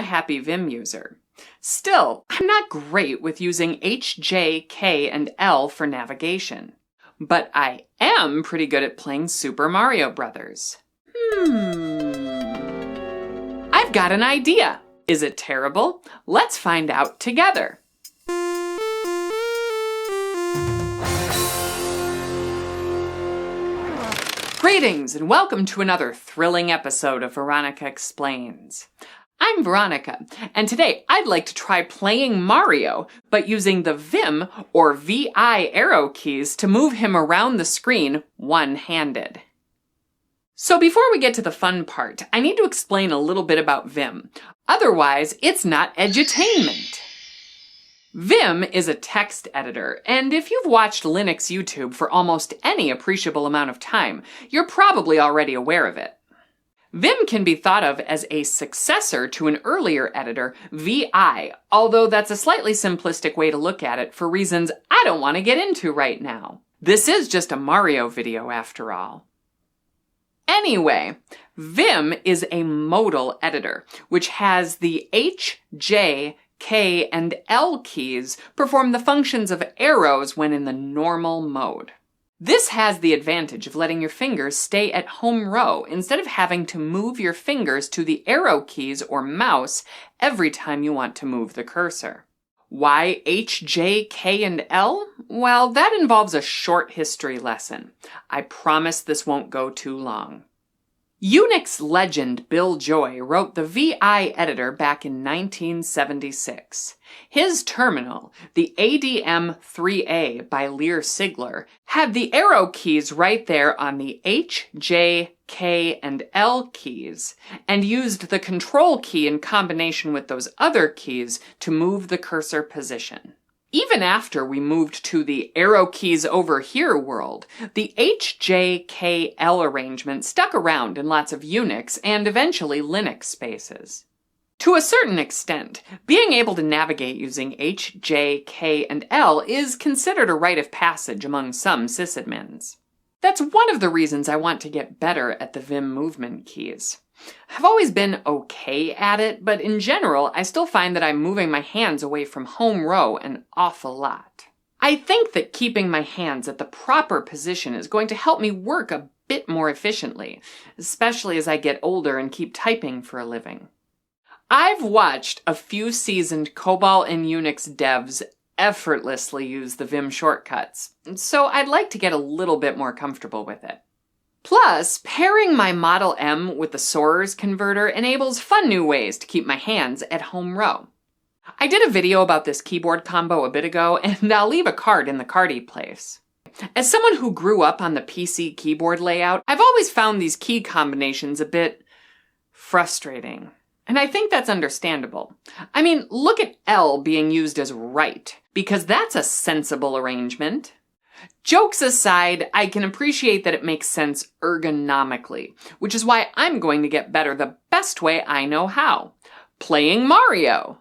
happy Vim user. Still, I'm not great with using H, J, K, and L for navigation. But I am pretty good at playing Super Mario Brothers. I've got an idea. Is it terrible? Let's find out together. Greetings and welcome to another thrilling episode of Veronica Explains. I'm Veronica, and today I'd like to try playing Mario, but using the Vim or VI arrow keys to move him around the screen one-handed. So before we get to the fun part, I need to explain a little bit about Vim. Otherwise, it's not edutainment. Vim is a text editor, and if you've watched Linux YouTube for almost any appreciable amount of time, you're probably already aware of it. Vim can be thought of as a successor to an earlier editor, VI, although that's a slightly simplistic way to look at it for reasons I don't want to get into right now. This is just a Mario video after all. Anyway, Vim is a modal editor, which has the H, J, K, and L keys perform the functions of arrows when in the normal mode. This has the advantage of letting your fingers stay at home row instead of having to move your fingers to the arrow keys or mouse every time you want to move the cursor. Why H, J, K, and L? Well, that involves a short history lesson. I promise this won't go too long. Unix legend Bill Joy wrote the VI editor back in 1976. His terminal, the ADM3A by Lear Sigler, had the arrow keys right there on the H, J, K, and L keys, and used the control key in combination with those other keys to move the cursor position. Even after we moved to the arrow keys over here world, the H, J, K, L arrangement stuck around in lots of Unix and eventually Linux spaces. To a certain extent, being able to navigate using H, J, K, and L is considered a rite of passage among some sysadmins. That's one of the reasons I want to get better at the Vim movement keys. I've always been okay at it, but in general, I still find that I'm moving my hands away from home row an awful lot. I think that keeping my hands at the proper position is going to help me work a bit more efficiently, especially as I get older and keep typing for a living. I've watched a few seasoned COBOL and Unix devs effortlessly use the Vim shortcuts, so I'd like to get a little bit more comfortable with it. Plus, pairing my Model M with the Soarers converter enables fun new ways to keep my hands at home row. I did a video about this keyboard combo a bit ago, and I'll leave a card in the cardy place. As someone who grew up on the PC keyboard layout, I've always found these key combinations a bit frustrating. And I think that's understandable. I mean, look at L being used as right, because that's a sensible arrangement. Jokes aside, I can appreciate that it makes sense ergonomically, which is why I'm going to get better the best way I know how. Playing Mario.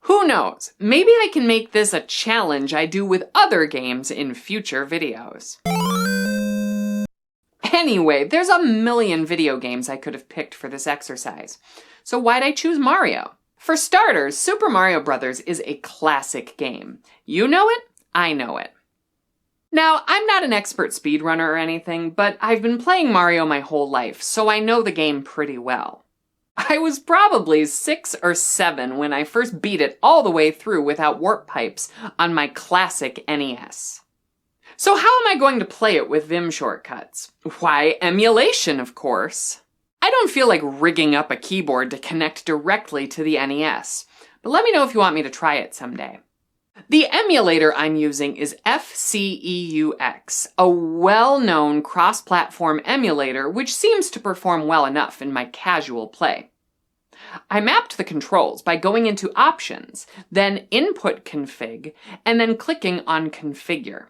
Who knows, maybe I can make this a challenge I do with other games in future videos. Anyway, there's a million video games I could have picked for this exercise. So why'd I choose Mario? For starters, Super Mario Bros. Is a classic game. You know it, I know it. Now, I'm not an expert speedrunner or anything, but I've been playing Mario my whole life, so I know the game pretty well. I was probably 6 or 7 when I first beat it all the way through without warp pipes on my classic NES. So how am I going to play it with Vim shortcuts? Why, emulation, of course. I don't feel like rigging up a keyboard to connect directly to the NES, but let me know if you want me to try it someday. The emulator I'm using is FCEUX, a well-known cross-platform emulator which seems to perform well enough in my casual play. I mapped the controls by going into Options, then Input Config, and then clicking on Configure.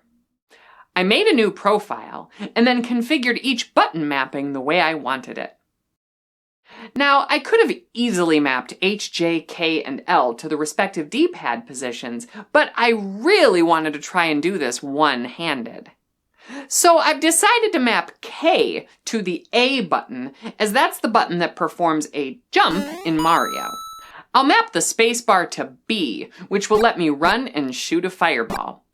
I made a new profile, and then configured each button mapping the way I wanted it. Now, I could have easily mapped H, J, K, and L to the respective D-pad positions, but I really wanted to try and do this one-handed. So I've decided to map K to the A button, as that's the button that performs a jump in Mario. I'll map the spacebar to B, which will let me run and shoot a fireball.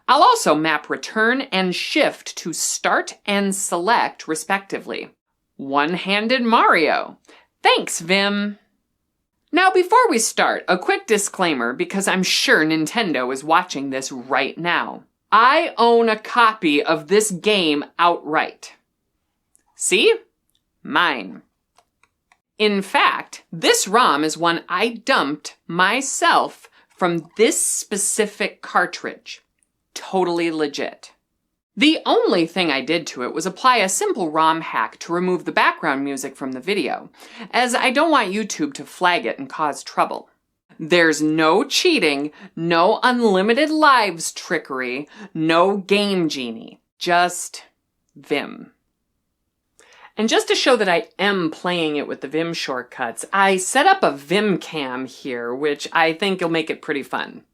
I'll also map return and shift to start and select respectively. One-handed Mario. Thanks, Vim. Now, before we start, a quick disclaimer because I'm sure Nintendo is watching this right now. I own a copy of this game outright. See? Mine. In fact, this ROM is one I dumped myself from this specific cartridge. Totally legit. The only thing I did to it was apply a simple ROM hack to remove the background music from the video, as I don't want YouTube to flag it and cause trouble. There's no cheating, no unlimited lives trickery, no game genie, just Vim. And just to show that I am playing it with the Vim shortcuts, I set up a Vim cam here, which I think will make it pretty fun.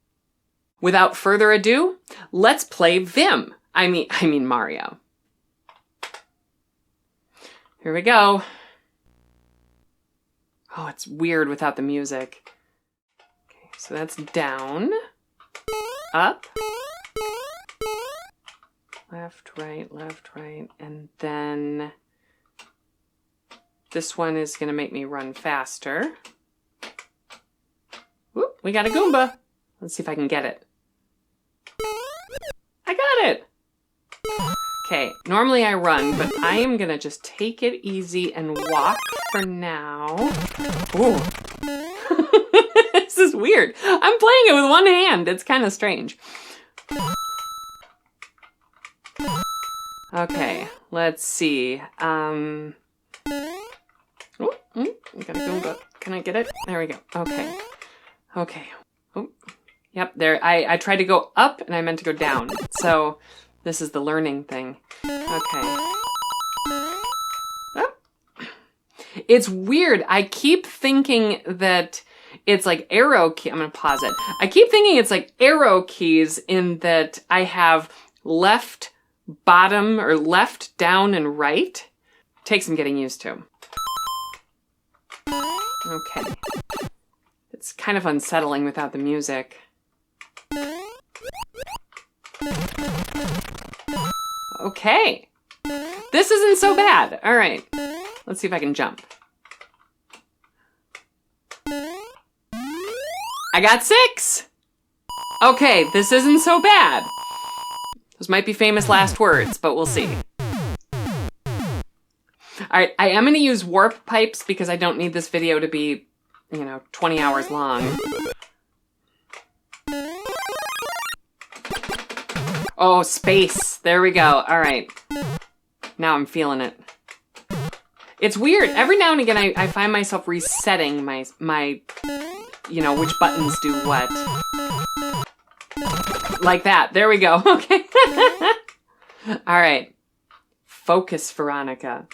Without further ado, let's play Vim. I mean Mario. Here we go. Oh, it's weird without the music. Okay, so that's down, up, left, right, and then this one is going to make me run faster. Whoop, we got a Goomba. Let's see if I can get it. I got it! Okay, normally I run, but I am gonna just take it easy and walk for now. Ooh. This is weird. I'm playing it with one hand. It's kind of strange. Okay, let's see. We gotta go. Can I get it? There we go. Okay. Okay. Oh. Yep, there. I tried to go up and I meant to go down. So this is the learning thing. Okay. Oh. It's weird. I keep thinking that it's like arrow key. I'm going to pause it. I keep thinking it's like arrow keys in that I have left, bottom, or left, down, and right. Takes some getting used to. Okay. It's kind of unsettling without the music. Okay. This isn't so bad. All right. Let's see if I can jump. I got 6. Okay, this isn't so bad. Those might be famous last words, but we'll see. All right, I am going to use warp pipes because I don't need this video to be, 20 hours long. Oh, space. There we go. All right. Now I'm feeling it. It's weird. Every now and again, I find myself resetting my which buttons do what. Like that. There we go. Okay. All right. Focus, Veronica.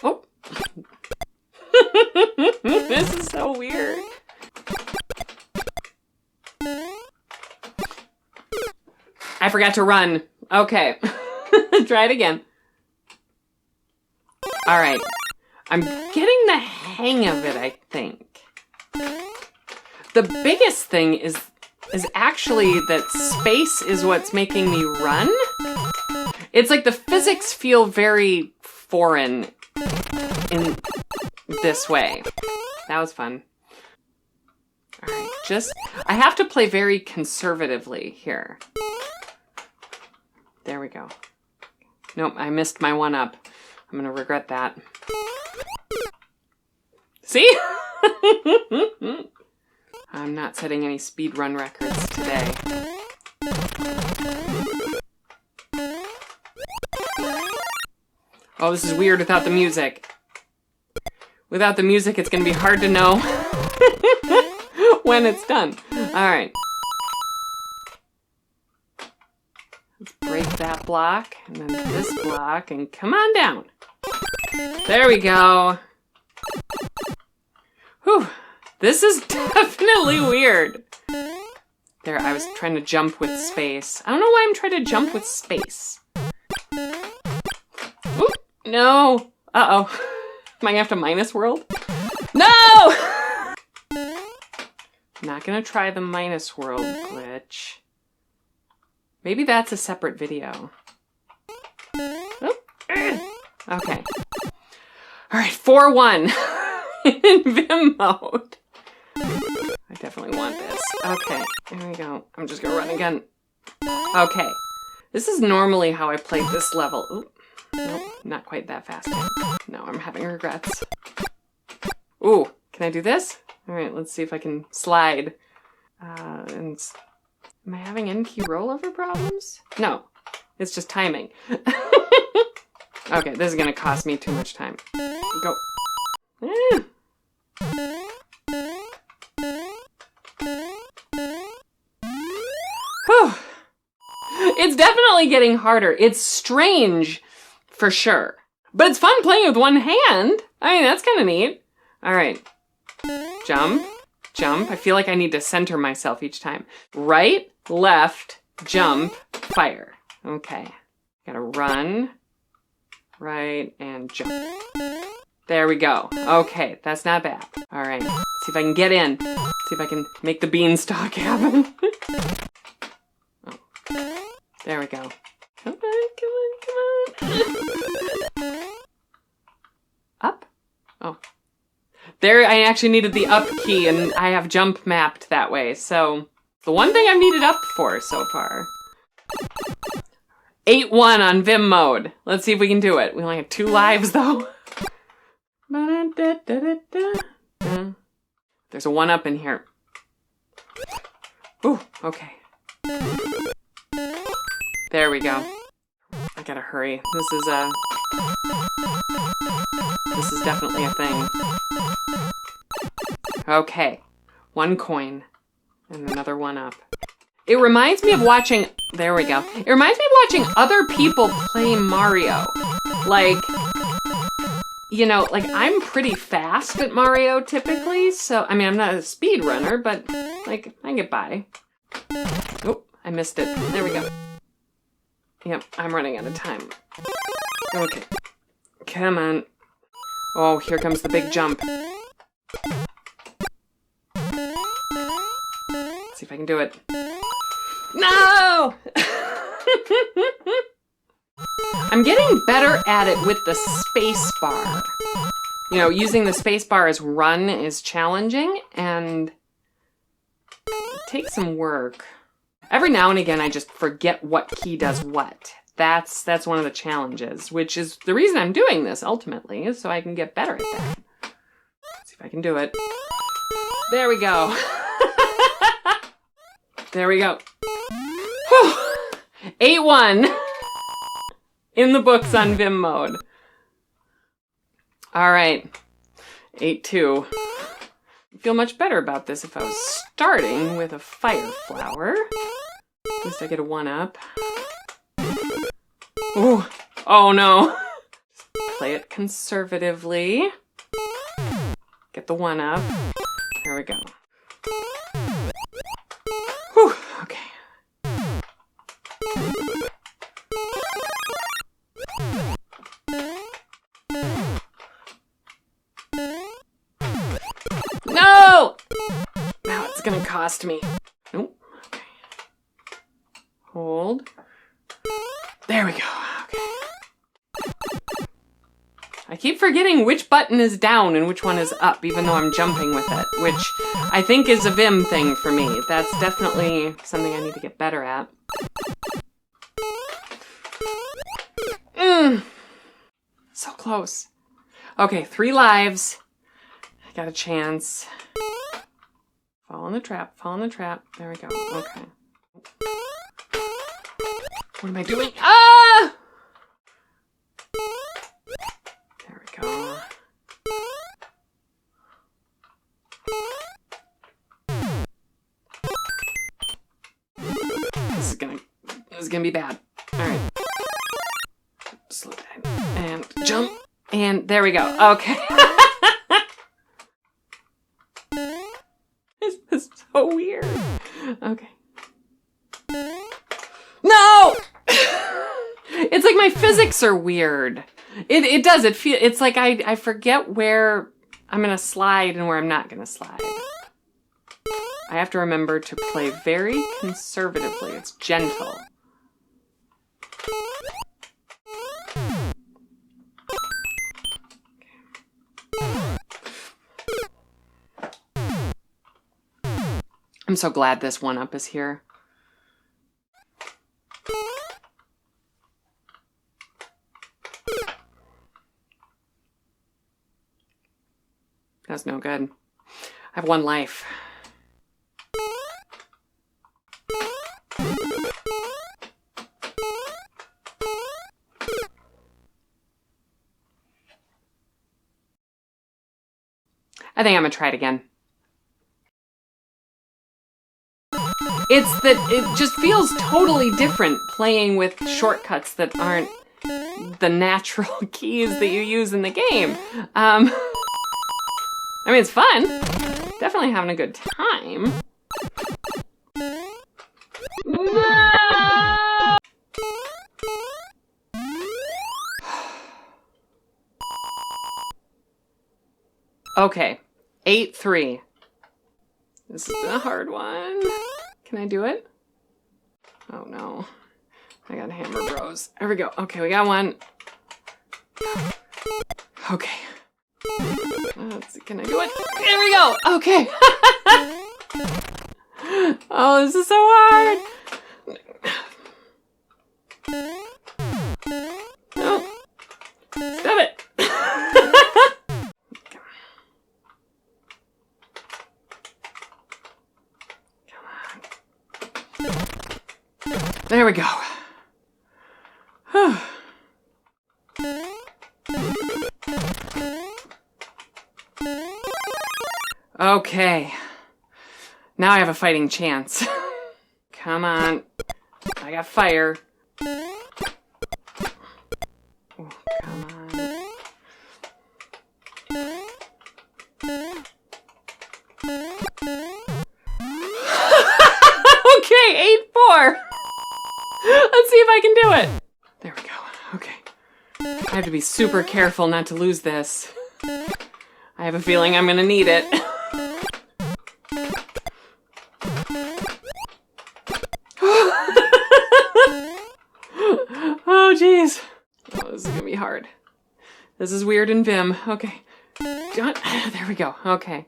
Oh. This is so weird. I forgot to run. Okay. Try it again. All right. I'm getting the hang of it, I think. The biggest thing is actually that space is what's making me run. It's like the physics feel very foreign in this way. That was fun. All right, I have to play very conservatively here. There we go. Nope, I missed my one up. I'm gonna regret that. See? I'm not setting any speedrun records today. Oh, this is weird without the music. Without the music, it's gonna be hard to know when it's done. All right. Let's break that block, and then this block, and come on down. There we go. Whew. This is definitely weird. There, I was trying to jump with space. I don't know why I'm trying to jump with space. No. Uh-oh. Am I gonna have to minus world? No! Not gonna try the minus world glitch. Maybe that's a separate video. Oh. Okay. All right, 4-1 in Vim mode. I definitely want this. Okay, here we go. I'm just gonna run again. Okay, this is normally how I played this level. Oop. Nope, not quite that fast. No, I'm having regrets. Ooh, can I do this? All right, let's see if I can slide. And am I having N-key rollover problems? No, it's just timing. Okay, this is gonna cost me too much time. Go. Whew. It's definitely getting harder. It's strange, for sure. But it's fun playing with one hand. I mean, that's kind of neat. All right. Jump, jump. I feel like I need to center myself each time. Right, left, jump, fire. Okay. Gotta run, right, and jump. There we go. Okay, that's not bad. All right. See if I can get in. See if I can make the beanstalk happen. Oh. There we go. Come on, come on, come on. Up? Oh. There, I actually needed the up key, and I have jump mapped that way, so the one thing I've needed up for so far. 8-1 on Vim mode. Let's see if we can do it. We only have 2 lives, though. There's a 1-up in here. Ooh, okay. There we go. I gotta hurry. This is definitely a thing. Okay. 1 coin. And another 1-up. It reminds me of watching... There we go. It reminds me of watching other people play Mario. Like... You know, like, I'm pretty fast at Mario, typically, so, I mean, I'm not a speed runner, but, like, I get by. Oh, I missed it. There we go. Yep, I'm running out of time. Okay. Come on. Oh, here comes the big jump. Let's see if I can do it. No! I'm getting better at it with the space bar. You know, using the space bar as run is challenging, and it takes some work. Every now and again, I just forget what key does what. That's one of the challenges, which is the reason I'm doing this, ultimately, is so I can get better at that. Let's see if I can do it. There we go. There we go. Whew. 8-1. In the books on Vim mode. All right. 8-2. I feel much better about this if I was starting with a fire flower. At least I get a 1-up. Ooh. Oh no. Just play it conservatively. Get the 1-up. There we go. Whew. Okay. No! Now it's gonna cost me. Nope. Okay. Hold. There we go. Okay. I keep forgetting which button is down and which one is up, even though I'm jumping with it, which I think is a Vim thing for me. That's definitely something I need to get better at. So close. Okay, 3 lives. I got a chance. Fall in the trap, fall in the trap. There we go. Okay. What am I doing? Ah! There we go. This is gonna be bad. All right. Slow down. And jump. And there we go. Okay. This is so weird. Okay. No! It's like my physics are weird. It does. It's like I forget where I'm going to slide and where I'm not going to slide. I have to remember to play very conservatively. It's gentle. I'm so glad this 1-up is here. That's no good. I have 1 life. I think I'm gonna try it again. It's that it just feels totally different playing with shortcuts that aren't the natural keys that you use in the game. I mean, it's fun. Definitely having a good time. Okay, 8-3. This has been a hard one. Can I do it? Oh no. I got hammer bros. There we go. Okay, we got one. Okay. Let's see, can I do it? There we go. Okay. Oh, this is so hard. No. Stop it. There we go. Okay. Now I have a fighting chance. Come on. I got fire. Oh, come on. Okay, 8-4. Let's see if I can do it. There we go. Okay. I have to be super careful not to lose this. I have a feeling I'm gonna need it. Oh, jeez. Oh, this is gonna be hard. This is weird in Vim. Okay. There we go. Okay.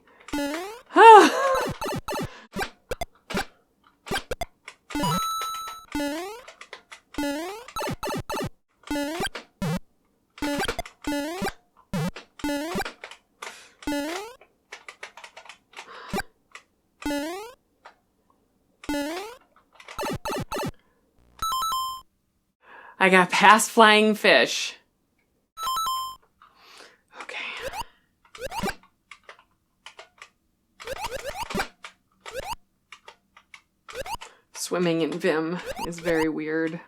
I got past flying fish. Okay. Swimming in Vim is very weird.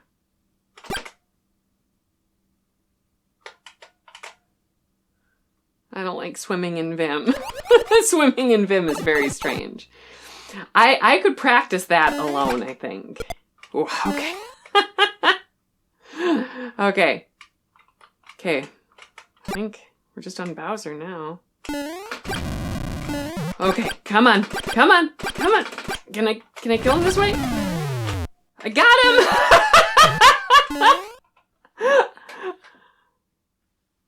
I don't like swimming in Vim. Swimming in Vim is very strange. I could practice that alone, I think. Ooh, okay. Okay. Okay. I think we're just on Bowser now. Okay, come on. Come on. Come on. Can I kill him this way? I got him!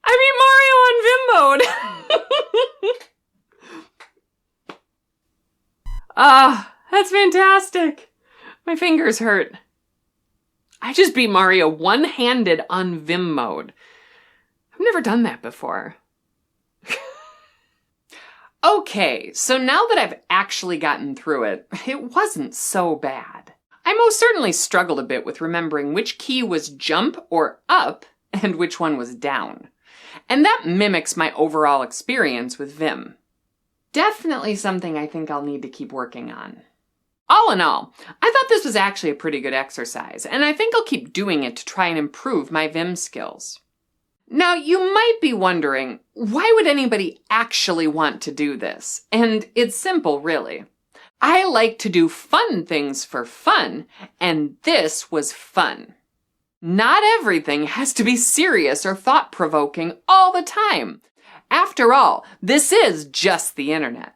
I beat Mario on Vim mode! Ah, that's fantastic. My fingers hurt. I just beat Mario one-handed on Vim mode. I've never done that before. Okay, so now that I've actually gotten through it, it wasn't so bad. I most certainly struggled a bit with remembering which key was jump or up and which one was down. And that mimics my overall experience with Vim. Definitely something I think I'll need to keep working on. All in all, I thought this was actually a pretty good exercise, and I think I'll keep doing it to try and improve my Vim skills. Now, you might be wondering, why would anybody actually want to do this? And it's simple, really. I like to do fun things for fun, and this was fun. Not everything has to be serious or thought-provoking all the time. After all, this is just the internet.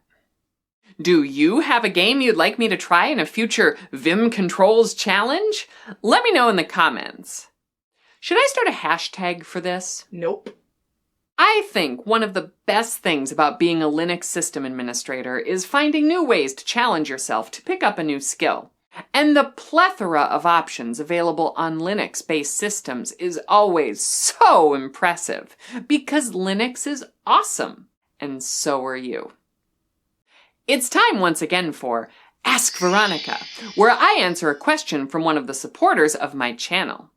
Do you have a game you'd like me to try in a future Vim Controls challenge? Let me know in the comments. Should I start a hashtag for this? Nope. I think one of the best things about being a Linux system administrator is finding new ways to challenge yourself to pick up a new skill. And the plethora of options available on Linux-based systems is always so impressive because Linux is awesome, and so are you. It's time once again for Ask Veronica, where I answer a question from one of the supporters of my channel.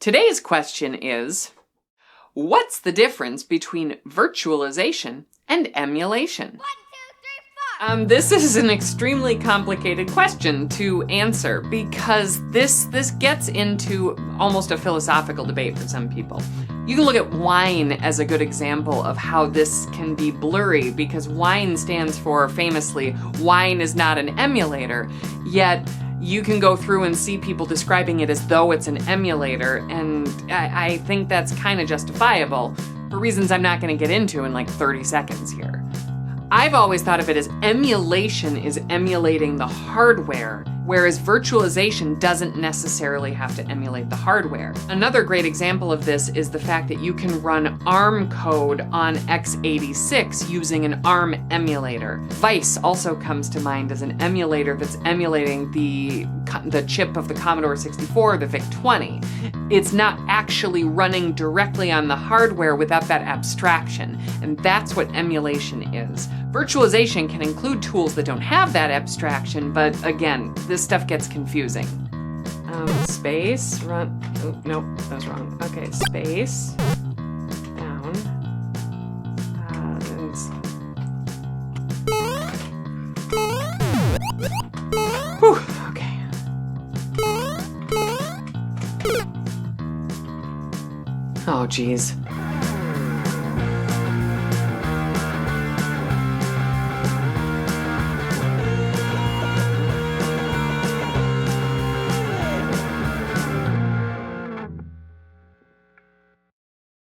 Today's question is, what's the difference between virtualization and emulation? This is an extremely complicated question to answer because this gets into almost a philosophical debate for some people. You can look at Wine as a good example of how this can be blurry because Wine stands for, famously, wine is not an emulator, yet you can go through and see people describing it as though it's an emulator, and I think that's kind of justifiable for reasons I'm not going to get into in like 30 seconds here. I've always thought of it as emulation is emulating the hardware, whereas virtualization doesn't necessarily have to emulate the hardware. Another great example of this is the fact that you can run ARM code on x86 using an ARM emulator. Vice also comes to mind as an emulator that's emulating the chip of the Commodore 64, the VIC-20. It's not actually running directly on the hardware without that abstraction, and that's what emulation is. Virtualization can include tools that don't have that abstraction, but again, this stuff gets confusing. Space, run, oh, nope, that was wrong. Okay, space, down, whew, okay. Oh, geez.